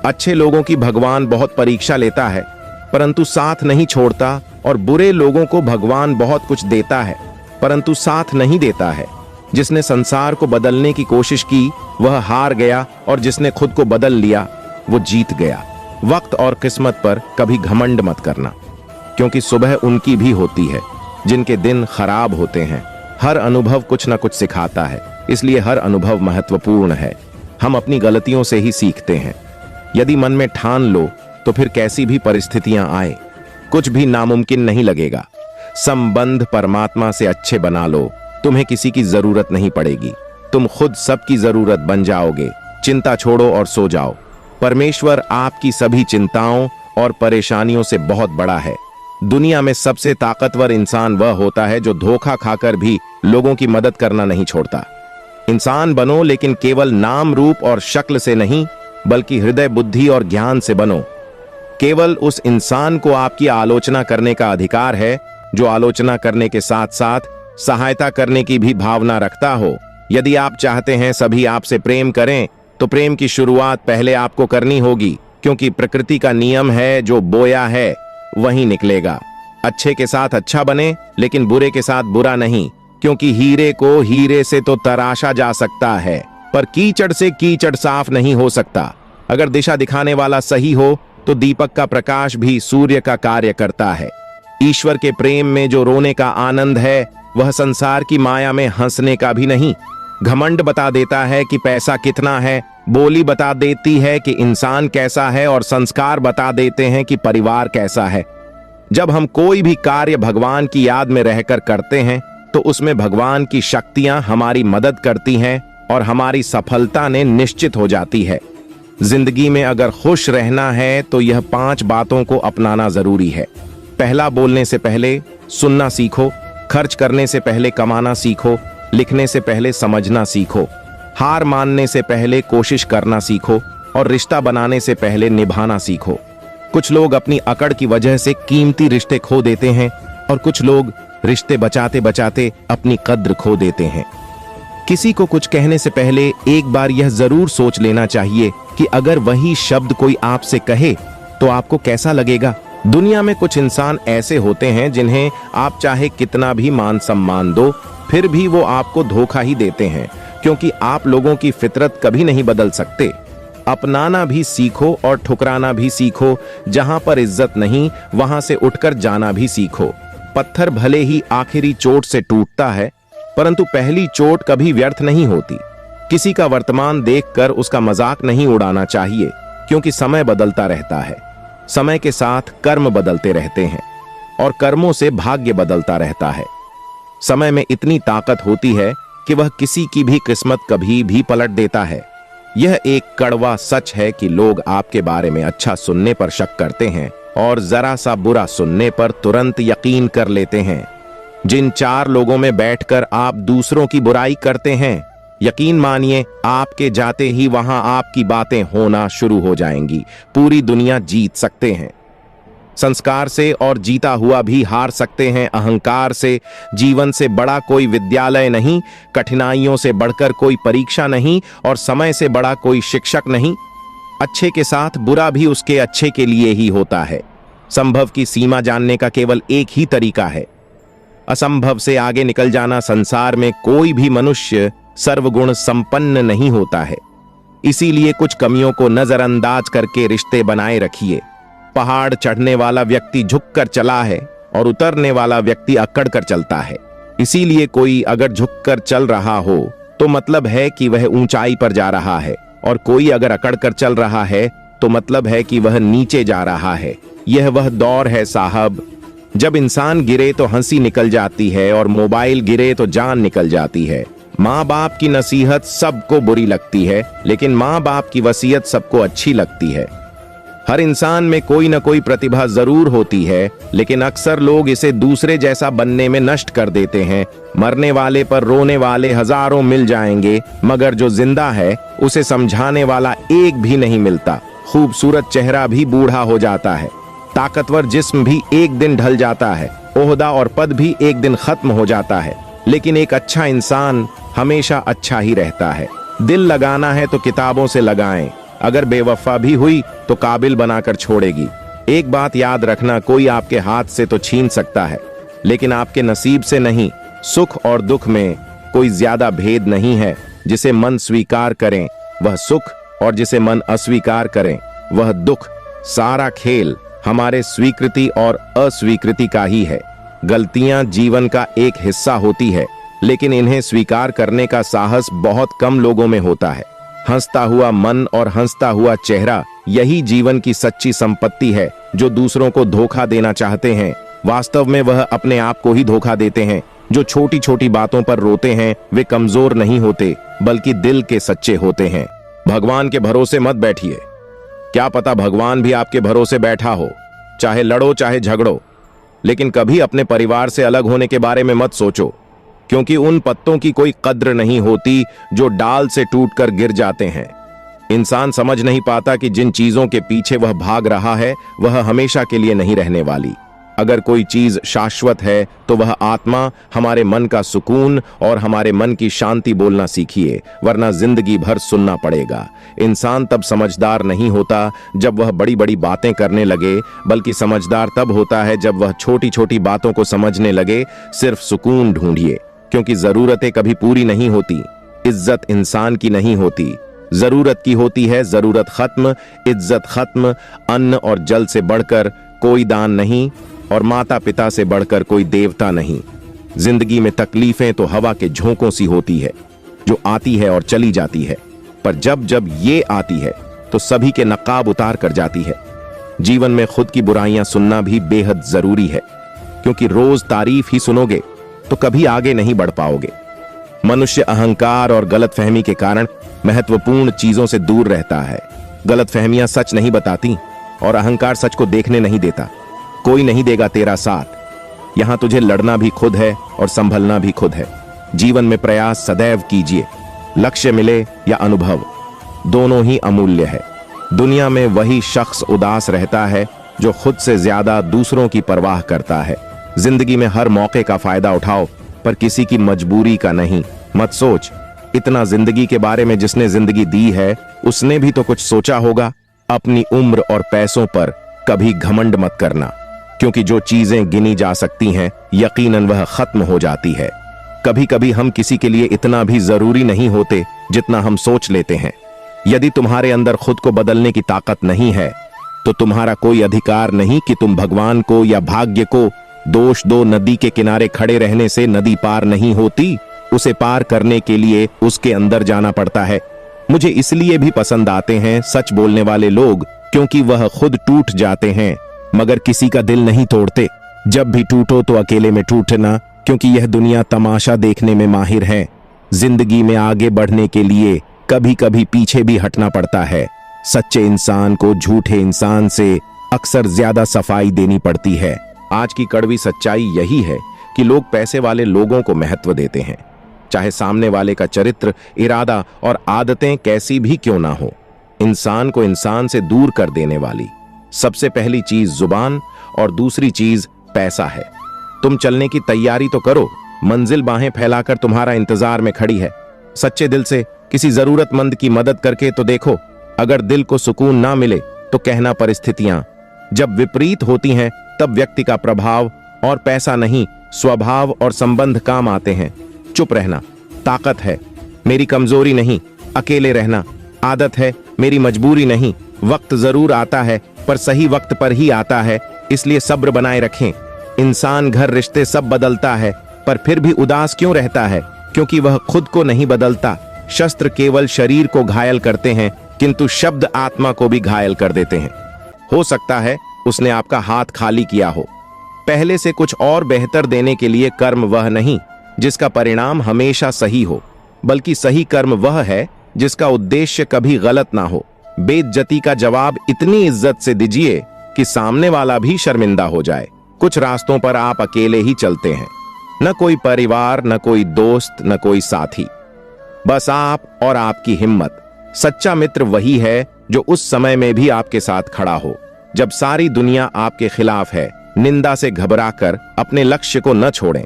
अच्छे लोगों की भगवान बहुत परीक्षा लेता है परंतु साथ नहीं छोड़ता, और बुरे लोगों को भगवान बहुत कुछ देता है परंतु साथ नहीं देता है। जिसने संसार को बदलने की कोशिश की वह हार गया, और जिसने खुद को बदल लिया वो जीत गया। वक्त और किस्मत पर कभी घमंड मत करना, क्योंकि सुबह उनकी भी होती है जिनके दिन खराब होते हैं। हर अनुभव कुछ न कुछ सिखाता है, इसलिए हर अनुभव महत्वपूर्ण है। हम अपनी गलतियों से ही सीखते हैं। यदि मन में ठान लो तो फिर कैसी भी परिस्थितियां आए कुछ भी नामुमकिन नहीं लगेगा। संबंध परमात्मा से अच्छे बना लो, तुम्हें किसी की जरूरत नहीं पड़ेगी, तुम खुद सबकी जरूरत बन जाओगे। चिंता छोड़ो और सो जाओ। परमेश्वर आपकी सभी चिंताओं और परेशानियों से बहुत बड़ा है। दुनिया में सबसे ताकतवर इंसान वह होता है जो धोखा खाकर भी लोगों की मदद करना नहीं छोड़ता। इंसान बनो, लेकिन केवल नाम रूप और शक्ल से नहीं, बल्कि हृदय बुद्धि और ज्ञान से बनो। केवल उस इंसान को आपकी आलोचना करने का अधिकार है जो आलोचना करने के साथ साथ सहायता करने की भी भावना रखता हो। यदि आप चाहते हैं सभी आपसे प्रेम करें तो प्रेम की शुरुआत पहले आपको करनी होगी, क्योंकि प्रकृति का नियम है जो बोया है वही निकलेगा। अच्छे के साथ अच्छा बने, लेकिन बुरे के साथ बुरा नहीं, क्योंकि हीरे को हीरे से तो तराशा जा सकता है पर कीचड़ से कीचड़ साफ नहीं हो सकता। अगर दिशा दिखाने वाला सही हो तो दीपक का प्रकाश भी सूर्य का कार्य करता है। ईश्वर के प्रेम में जो रोने का आनंद है वह संसार की माया में हंसने का भी नहीं। घमंड बता देता है कि पैसा कितना है, बोली बता देती है कि इंसान कैसा है, और संस्कार बता देते हैं कि परिवार कैसा है। जब हम कोई भी कार्य भगवान की याद में रहकर करते हैं तो उसमें भगवान की शक्तियां हमारी मदद करती हैं और हमारी सफलता ने निश्चित हो जाती है। जिंदगी में अगर खुश रहना है तो यह 5 बातों को अपनाना जरूरी है। पहला, बोलने से पहले सुनना सीखो, खर्च करने से पहले कमाना सीखो, लिखने से पहले समझना सीखो, हार मानने से पहले कोशिश करना सीखो, और रिश्ता बनाने से पहले निभाना सीखो। कुछ लोग अपनी अकड़ की वजह से कीमती रिश्ते खो देते हैं, और कुछ लोग रिश्ते बचाते बचाते अपनी कद्र खो देते हैं। किसी को कुछ कहने से पहले एक बार यह जरूर सोच लेना चाहिए कि अगर वही शब्द कोई आपसे कहे तो आपको कैसा लगेगा। दुनिया में कुछ इंसान ऐसे होते हैं जिन्हें आप चाहे कितना भी मान सम्मान दो फिर भी वो आपको धोखा ही देते हैं, क्योंकि आप लोगों की फितरत कभी नहीं बदल सकते। अपनाना भी सीखो और ठुकराना भी सीखो। जहां पर इज्जत नहीं वहां से उठकर जाना भी सीखो। पत्थर भले ही आखिरी चोट से टूटता है, परंतु पहली चोट कभी व्यर्थ नहीं होती। किसी का वर्तमान देखकर उसका मजाक नहीं उड़ाना चाहिए, क्योंकि समय बदलता रहता है। समय के साथ कर्म बदलते रहते हैं और कर्मों से भाग्य बदलता रहता है। समय में इतनी ताकत होती है कि वह किसी की भी किस्मत कभी भी पलट देता है। यह एक कड़वा सच है कि लोग आपके बारे में अच्छा सुनने पर शक करते हैं और जरा सा बुरा सुनने पर तुरंत यकीन कर लेते हैं। जिन 4 लोगों में बैठकर आप दूसरों की बुराई करते हैं, यकीन मानिए आपके जाते ही वहां आपकी बातें होना शुरू हो जाएंगी। पूरी दुनिया जीत सकते हैं संस्कार से, और जीता हुआ भी हार सकते हैं अहंकार से। जीवन से बड़ा कोई विद्यालय नहीं, कठिनाइयों से बढ़कर कोई परीक्षा नहीं, और समय से बड़ा कोई शिक्षक नहीं। अच्छे के साथ बुरा भी उसके अच्छे के लिए ही होता है। संभव की सीमा जानने का केवल एक ही तरीका है, असंभव से आगे निकल जाना। संसार में कोई भी मनुष्य सर्वगुण संपन्न नहीं होता है, इसीलिए कुछ कमियों को नजरअंदाज करके रिश्ते बनाए रखिए। पहाड़ चढ़ने वाला व्यक्ति झुककर चला है और उतरने वाला व्यक्ति अकड़ कर चलता है। इसीलिए कोई अगर झुककर चल रहा हो तो मतलब है कि वह ऊंचाई पर जा रहा है, और कोई अगर अकड़ कर चल रहा है तो मतलब है कि वह नीचे जा रहा है। यह वह दौर है साहब, जब इंसान गिरे तो हंसी निकल जाती है और मोबाइल गिरे तो जान निकल जाती है। माँ बाप की नसीहत सबको बुरी लगती है, लेकिन माँ बाप की वसीयत सबको अच्छी लगती है। हर इंसान में कोई न कोई प्रतिभा जरूर होती है, लेकिन अक्सर लोग इसे दूसरे जैसा बनने में नष्ट कर देते हैं। मरने वाले पर रोने वाले हजारों मिल जाएंगे, मगर जो जिंदा है उसे समझाने वाला एक भी नहीं मिलता। खूबसूरत चेहरा भी बूढ़ा हो जाता है, ताकतवर जिस्म भी एक दिन ढल जाता है, ओहदा और पद भी एक दिन खत्म हो जाता है, लेकिन एक अच्छा इंसान हमेशा अच्छा ही रहता है। दिल लगाना है तो किताबों से लगाएं, अगर बेवफा भी हुई तो काबिल बनाकर छोड़ेगी। एक बात याद रखना, कोई आपके हाथ से तो छीन सकता है, लेकिन आपके नसीब से नहीं। सुख और दुख में कोई ज्यादा भेद नहीं है। जिसे मन स्वीकार करें वह सुख, और जिसे मन अस्वीकार करें वह दुख। सारा खेल हमारे स्वीकृति और अस्वीकृति का ही है। गलतियां जीवन का एक हिस्सा होती है, लेकिन इन्हें स्वीकार करने का साहस बहुत कम लोगों में होता है। हंसता हुआ मन और हंसता हुआ चेहरा, यही जीवन की सच्ची संपत्ति है। जो दूसरों को धोखा देना चाहते हैं, वास्तव में वह अपने आप को ही धोखा देते हैं। जो छोटी छोटी बातों पर रोते हैं, वे कमजोर नहीं होते, बल्कि दिल के सच्चे होते हैं। भगवान के भरोसे मत बैठिए, क्या पता भगवान भी आपके भरोसे बैठा हो। चाहे लड़ो चाहे झगड़ो, लेकिन कभी अपने परिवार से अलग होने के बारे में मत सोचो, क्योंकि उन पत्तों की कोई कद्र नहीं होती जो डाल से टूटकर गिर जाते हैं। इंसान समझ नहीं पाता कि जिन चीजों के पीछे वह भाग रहा है वह हमेशा के लिए नहीं रहने वाली। अगर कोई चीज शाश्वत है तो वह आत्मा, हमारे मन का सुकून और हमारे मन की शांति। बोलना सीखिए, वरना जिंदगी भर सुनना पड़ेगा। इंसान तब समझदार नहीं होता जब वह बड़ी बड़ी बातें करने लगे, बल्कि समझदार तब होता है जब वह छोटी छोटी बातों को समझने लगे। सिर्फ सुकून ढूंढिए, क्योंकि जरूरतें कभी पूरी नहीं होती। इज्जत इंसान की नहीं होती, जरूरत की होती है। जरूरत खत्म, इज्जत खत्म। अन्न और जल से बढ़कर कोई दान नहीं, और माता पिता से बढ़कर कोई देवता नहीं। जिंदगी में तकलीफें तो हवा के झोंकों सी होती है, जो आती है और चली जाती है, पर जब जब ये आती है तो सभी के नकाब उतार कर जाती है। जीवन में खुद की बुराइयां सुनना भी बेहद जरूरी है, क्योंकि रोज तारीफ ही सुनोगे तो कभी आगे नहीं बढ़ पाओगे। मनुष्य अहंकार और गलतफहमी के कारण महत्वपूर्ण चीजों से दूर रहता है। गलतफहमियां सच नहीं बताती और अहंकार सच को देखने नहीं देता। कोई नहीं देगा तेरा साथ। यहां तुझे लड़ना भी खुद है और संभलना भी खुद है। जीवन में प्रयास सदैव कीजिए। लक्ष्य मिले या अनुभव, दोनों ही अमूल्य है। दुनिया में वही शख्स उदास रहता है जो खुद से ज्यादा दूसरों की परवाह करता है। जिंदगी में हर मौके का फायदा उठाओ, पर किसी की मजबूरी का नहीं। मत सोच इतना जिंदगी के बारे में, जिसने जिंदगी दी है उसने भी तो कुछ सोचा होगा। अपनी उम्र और पैसों पर कभी घमंड मत करना, क्योंकि जो चीजें गिनी जा सकती हैं यकीनन वह खत्म हो जाती है। कभी कभी हम किसी के लिए इतना भी जरूरी नहीं होते जितना हम सोच लेते हैं। यदि तुम्हारे अंदर खुद को बदलने की ताकत नहीं है तो तुम्हारा कोई अधिकार नहीं कि तुम भगवान को या भाग्य को दोष दो। नदी के किनारे खड़े रहने से नदी पार नहीं होती, उसे पार करने के लिए उसके अंदर जाना पड़ता है। मुझे इसलिए भी पसंद आते हैं सच बोलने वाले लोग, क्योंकि वह खुद टूट जाते हैं मगर किसी का दिल नहीं तोड़ते। जब भी टूटो तो अकेले में टूटना, क्योंकि यह दुनिया तमाशा देखने में माहिर है। जिंदगी में आगे बढ़ने के लिए कभी कभी पीछे भी हटना पड़ता है। सच्चे इंसान को झूठे इंसान से अक्सर ज्यादा सफाई देनी पड़ती है। आज की कड़वी सच्चाई यही है कि लोग पैसे वाले लोगों को महत्व देते हैं, चाहे सामने वाले का चरित्र, इरादा और आदतें कैसी भी क्यों ना हो। इंसान को इंसान से दूर कर देने वाली सबसे पहली चीज जुबान और दूसरी चीज पैसा है। तुम चलने की तैयारी तो करो, मंजिल बाहें फैलाकर तुम्हारा इंतजार में खड़ी है। सच्चे दिल से किसी जरूरतमंद की मदद करके तो देखो। अगर दिल को सुकून ना मिले तो कहना परिस्थितियां जब विपरीत होती हैं तब व्यक्ति का प्रभाव और पैसा नहीं, स्वभाव और संबंध काम आते हैं। चुप रहना ताकत है, मेरी कमजोरी नहीं। अकेले रहना आदत है, मेरी मजबूरी नहीं। वक्त जरूर आता है पर सही वक्त पर ही आता है, इसलिए सब्र बनाए रखें। इंसान, घर, रिश्ते सब बदलता है, पर फिर भी उदास क्यों रहता है? क्योंकि वह खुद को नहीं बदलता। शस्त्र केवल शरीर को घायल करते हैं, किंतु शब्द आत्मा को भी घायल कर देते हैं। हो सकता है उसने आपका हाथ खाली किया हो, पहले से कुछ और बेहतर देने के लिए। कर्म वह नहीं जिसका परिणाम हमेशा सही हो, बल्कि सही कर्म वह है जिसका उद्देश्य कभी गलत ना हो। बेइज्जती का जवाब इतनी इज्जत से दीजिए कि सामने वाला भी शर्मिंदा हो जाए। कुछ रास्तों पर आप अकेले ही चलते हैं, न कोई परिवार, न कोई दोस्त, न कोई साथी, बस आप और आपकी हिम्मत। सच्चा मित्र वही है जो उस समय में भी आपके साथ खड़ा हो जब सारी दुनिया आपके खिलाफ है। निंदा से घबराकर अपने लक्ष्य को न छोड़ें,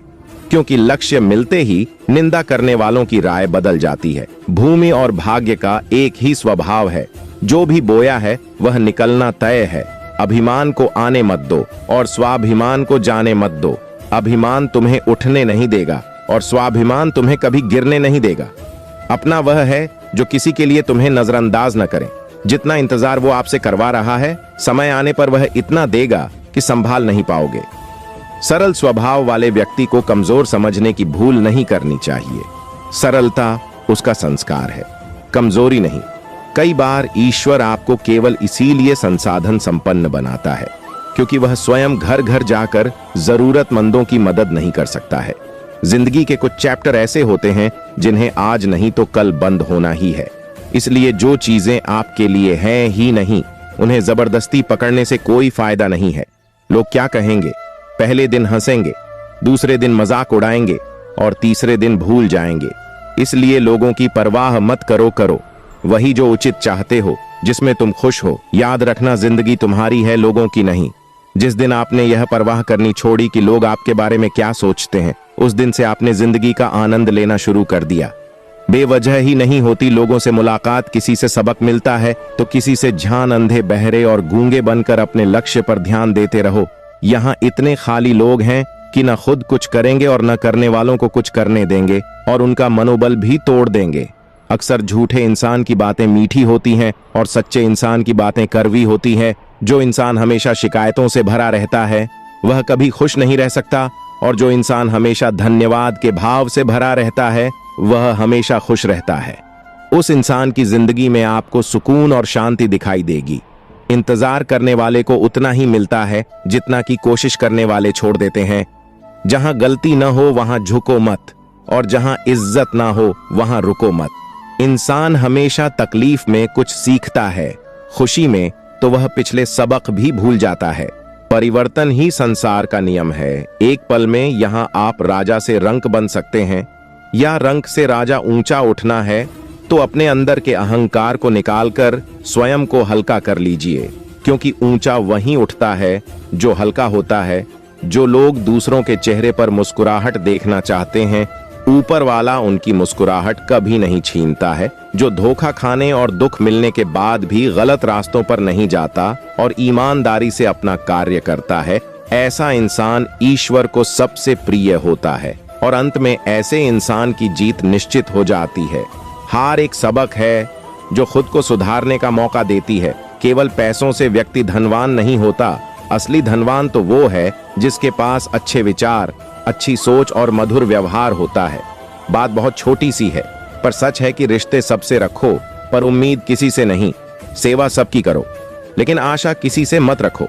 क्योंकि लक्ष्य मिलते ही निंदा करने वालों की राय बदल जाती है। भूमि और भाग्य का एक ही स्वभाव है, जो भी बोया है वह निकलना तय है। अभिमान को आने मत दो और स्वाभिमान को जाने मत दो। अभिमान तुम्हें उठने नहीं देगा और स्वाभिमान तुम्हें कभी गिरने नहीं देगा। अपना वह है जो किसी के लिए तुम्हें नजरअंदाज न करे। जितना इंतजार वो आपसे करवा रहा है, समय आने पर वह इतना देगा कि संभाल नहीं पाओगे। सरल स्वभाव वाले व्यक्ति को कमजोर समझने की भूल नहीं करनी चाहिए। सरलता उसका संस्कार है, कमजोरी नहीं। कई बार ईश्वर आपको केवल इसीलिए संसाधन संपन्न बनाता है क्योंकि वह स्वयं घर घर जाकर जरूरतमंदों की मदद नहीं कर सकता है। जिंदगी के कुछ चैप्टर ऐसे होते हैं जिन्हें आज नहीं तो कल बंद होना ही है। इसलिए जो चीजें आपके लिए हैं ही नहीं, उन्हें जबरदस्ती पकड़ने से कोई फायदा नहीं है। लोग क्या कहेंगे? पहले दिन हंसेंगे, दूसरे दिन मजाक उड़ाएंगे और तीसरे दिन भूल जाएंगे। इसलिए लोगों की परवाह मत करो, वही जो उचित चाहते हो, जिसमें तुम खुश हो। याद रखना, जिंदगी तुम्हारी है, लोगों की नहीं। जिस दिन आपने यह परवाह करनी छोड़ी कि लोग आपके बारे में क्या सोचते हैं, उस दिन से आपने जिंदगी का आनंद लेना शुरू कर दिया। बेवजह ही नहीं होती लोगों से मुलाकात। किसी से सबक मिलता है तो किसी से झान अंधे बहरे और गूंगे बनकर अपने लक्ष्य पर ध्यान देते रहो। यहाँ इतने खाली लोग हैं कि न खुद कुछ करेंगे और न करने वालों को कुछ करने देंगे और उनका मनोबल भी तोड़ देंगे। अक्सर झूठे इंसान की बातें मीठी होती हैं और सच्चे इंसान की बातें कड़वी होती है। जो इंसान हमेशा शिकायतों से भरा रहता है वह कभी खुश नहीं रह सकता, और जो इंसान हमेशा धन्यवाद के भाव से भरा रहता है वह हमेशा खुश रहता है। उस इंसान की जिंदगी में आपको सुकून और शांति दिखाई देगी। इंतजार करने वाले को उतना ही मिलता है जितना कि कोशिश करने वाले छोड़ देते हैं। जहां गलती न हो वहां झुको मत, और जहां इज्जत ना हो वहां रुको मत। इंसान हमेशा तकलीफ में कुछ सीखता है, खुशी में तो वह पिछले सबक भी भूल जाता है। परिवर्तन ही संसार का नियम है। एक पल में यहाँ आप राजा से रंक बन सकते हैं, या रंक से राजा ऊंचा उठना है तो अपने अंदर के अहंकार को निकालकर स्वयं को हल्का कर लीजिए, क्योंकि ऊंचा वहीं उठता है जो हल्का होता है। जो लोग दूसरों के चेहरे पर मुस्कुराहट देखना चाहते हैं, ऊपर वाला उनकी मुस्कुराहट कभी नहीं छीनता है। जो धोखा खाने और दुख मिलने के बाद भी गलत रास्तों पर नहीं जाता और ईमानदारी से अपना कार्य करता है, ऐसा इंसान ईश्वर को सबसे प्रिय होता है और अंत में ऐसे इंसान की जीत निश्चित हो जाती है। हार एक सबक है जो खुद को सुधारने का मौका देती है। केवल पैसों से व्यक्ति धनवान नहीं होता। असली धनवान तो वो है जिसके पास अच्छे विचार, अच्छी सोच और मधुर व्यवहार होता है। बात बहुत छोटी सी है, पर सच है कि रिश्ते सबसे रखो पर उम्मीद किसी से नहीं। सेवा सबकी करो लेकिन आशा किसी से मत रखो,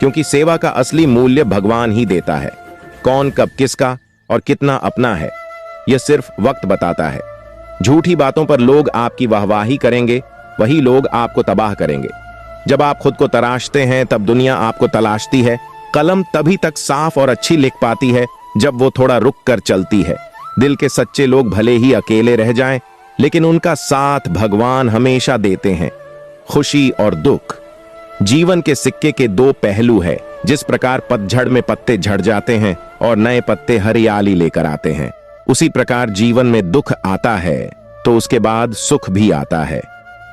क्योंकि सेवा का असली मूल्य भगवान ही देता है। कौन कब किसका और कितना अपना है, यह सिर्फ वक्त बताता है। झूठी बातों पर लोग आपकी वाहवाही करेंगे, वही लोग आपको तबाह करेंगे। जब आप खुद को तराशते हैं तब दुनिया आपको तलाशती है। कलम तभी तक साफ और अच्छी लिख पाती है जब वो थोड़ा रुक कर चलती है। दिल के सच्चे लोग भले ही अकेले रह जाएं, लेकिन उनका साथ भगवान हमेशा देते हैं। खुशी और दुख जीवन के सिक्के के दो पहलू है। जिस प्रकार पतझड़ में पत्ते झड़ जाते हैं और नए पत्ते हरियाली लेकर आते हैं, उसी प्रकार जीवन में दुख आता है तो उसके बाद सुख भी आता है।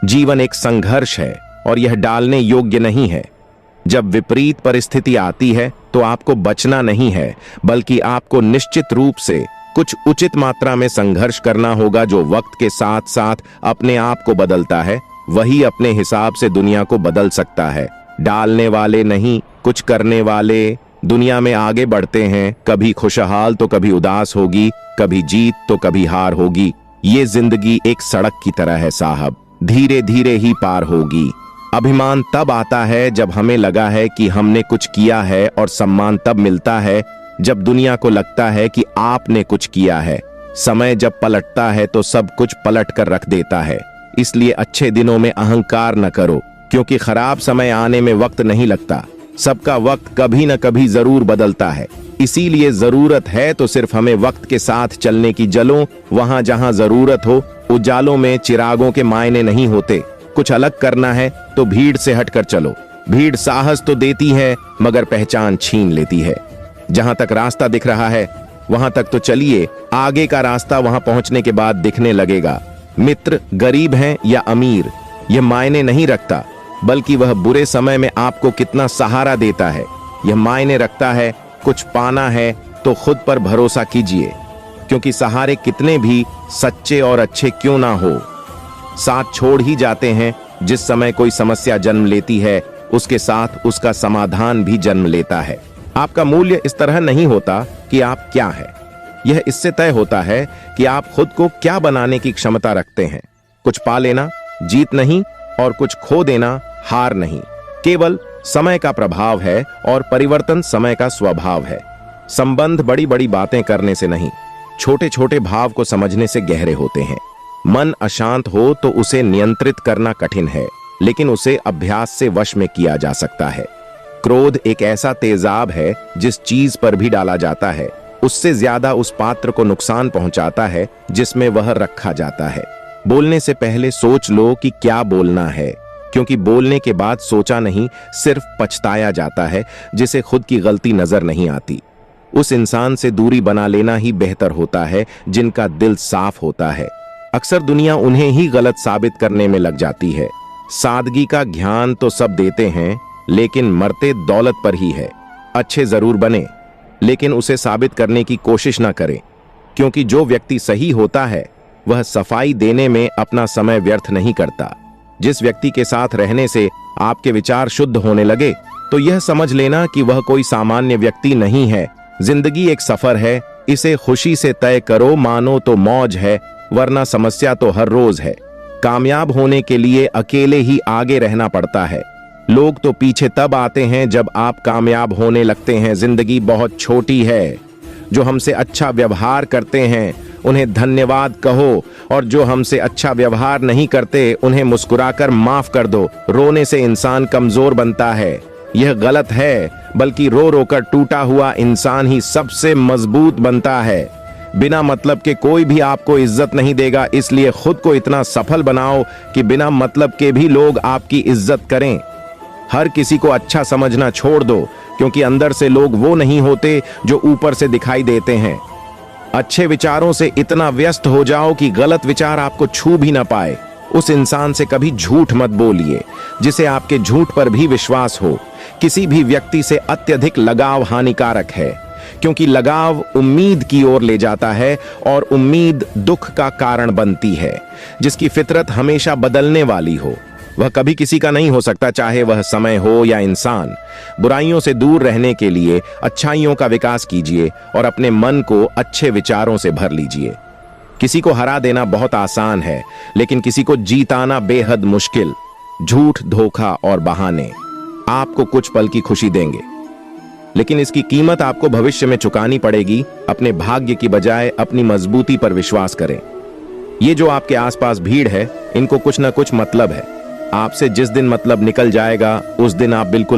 जीवन एक संघर्ष है और यह डालने योग्य नहीं है। जब विपरीत परिस्थिति आती है तो आपको बचना नहीं है, बल्कि आपको निश्चित रूप से कुछ उचित मात्रा में संघर्ष करना होगा। जो वक्त के साथ साथ अपने आप को बदलता है, वही अपने हिसाब से दुनिया को बदल सकता है। डालने वाले नहीं, कुछ करने वाले दुनिया में आगे बढ़ते हैं। कभी खुशहाल तो कभी उदास होगी, कभी जीत तो कभी हार होगी। ये जिंदगी एक सड़क की तरह है साहब, धीरे धीरे ही पार होगी। अभिमान तब आता है जब हमें लगा है कि हमने कुछ किया है, और सम्मान तब मिलता है जब दुनिया को लगता है कि आपने कुछ किया है। समय जब पलटता है तो सब कुछ पलट कर रख देता है। इसलिए अच्छे दिनों में अहंकार न करो, क्योंकि खराब समय आने में वक्त नहीं लगता। सबका वक्त कभी न कभी जरूर बदलता है। इसीलिए जरूरत है तो सिर्फ हमें वक्त के साथ चलने की। जलो वहां जहां जरूरत हो। उजालों में चिरागों के मायने नहीं होते। कुछ अलग करना है तो भीड़ से हटकर चलो। भीड़ साहस तो देती है मगर पहचान छीन लेती है। जहां तक रास्ता दिख रहा है वहां तक तो चलिए, आगे का रास्ता वहां पहुंचने के बाद दिखने लगेगा। मित्र गरीब हैं या अमीर, यह मायने नहीं रखता, बल्कि वह बुरे समय में आपको कितना सहारा देता है यह मायने रखता है। कुछ पाना है तो खुद पर भरोसा कीजिए, क्योंकि सहारे कितने भी सच्चे और अच्छे क्यों ना हो, साथ छोड़ ही जाते हैं। जिस समय कोई समस्या जन्म लेती है, उसके साथ उसका समाधान भी जन्म लेता है। आपका मूल्य इस तरह नहीं होता कि आप क्या है, यह इससे तय होता है कि आप खुद को क्या बनाने की क्षमता रखते हैं। कुछ पा लेना जीत नहीं, और कुछ खो देना हार नहीं। केवल समय का प्रभाव है और परिवर्तन समय का स्वभाव है। संबंध बड़ी बड़ी बातें करने से नहीं, छोटे छोटे भाव को समझने से गहरे होते हैं। मन अशांत हो तो उसे नियंत्रित करना कठिन है, लेकिन उसे अभ्यास से वश में किया जा सकता है। क्रोध एक ऐसा तेजाब है जिस चीज पर भी डाला जाता है, उससे ज्यादा उस पात्र को नुकसान पहुंचाता है जिसमें वह रखा जाता है। बोलने से पहले सोच लो कि क्या बोलना है, क्योंकि बोलने के बाद सोचा नहीं, सिर्फ पछताया जाता है जिसे खुद की गलती नजर नहीं आती। उस इंसान से दूरी बना लेना ही बेहतर होता है जिनका दिल साफ होता है। अक्सर दुनिया उन्हें ही गलत साबित करने में लग जाती है। सादगी का ज्ञान तो सब देते हैं, लेकिन मरते दौलत पर ही है। अच्छे जरूर बने, लेकिन उसे साबित करने की कोशिश ना करें, क्योंकि जो व्यक्ति सही होता है वह सफाई देने में अपना समय व्यर्थ नहीं करता। जिस व्यक्ति के साथ रहने से आपके विचार शुद्ध होने लगे, तो यह समझ लेना कि वह कोई सामान्य व्यक्ति नहीं है। जिंदगी एक सफर है, इसे खुशी से तय करो, मानो तो मौज है, वरना समस्या तो हर रोज है। कामयाब होने के लिए अकेले ही आगे रहना पड़ता है। लोग तो पीछे तब आते हैं जब आप कामयाब होने लगते हैं। जिंदगी बहुत छोटी है। जो हमसे अच्छा व्यवहार करते हैं उन्हें धन्यवाद कहो, और जो हमसे अच्छा व्यवहार नहीं करते उन्हें मुस्कुराकर माफ कर दो। रोने से इंसान कमजोर बनता है, यह गलत है, बल्कि रो रो कर टूटा हुआ इंसान ही सबसे मजबूत बनता है। बिना मतलब के कोई भी आपको इज्जत नहीं देगा, इसलिए खुद को इतना सफल बनाओ कि बिना मतलब के भी लोग आपकी इज्जत करें। हर किसी को अच्छा समझना छोड़ दो, क्योंकि अंदर से लोग वो नहीं होते जो ऊपर से दिखाई देते हैं। अच्छे विचारों से इतना व्यस्त हो जाओ कि गलत विचार आपको छू भी ना पाए। उस इंसान से कभी झूठ मत बोलिए जिसे आपके झूठ पर भी विश्वास हो। किसी भी व्यक्ति से अत्यधिक लगाव हानिकारक है, क्योंकि लगाव उम्मीद की ओर ले जाता है, और उम्मीद दुख का कारण बनती है। जिसकी फितरत हमेशा बदलने वाली हो, वह कभी किसी का नहीं हो सकता, चाहे वह समय हो या इंसान। बुराइयों से दूर रहने के लिए अच्छाइयों का विकास कीजिए और अपने मन को अच्छे विचारों से भर लीजिए। किसी को हरा देना बहुत आसान है, लेकिन किसी को जीताना बेहद मुश्किल। झूठ, धोखा और बहाने आपको कुछ पल की खुशी देंगे, लेकिन इसकी कीमत आपको भविष्य में चुकानी पड़ेगी। अपने भाग्य की बजाय अपनी मजबूती पर विश्वास करें। ये जो आपके आसपास भीड़ है, इनको कुछ ना कुछ मतलब है। आपसे जिस दिन मतलब निकल जाएगा, उस दिन आप बिल्कुल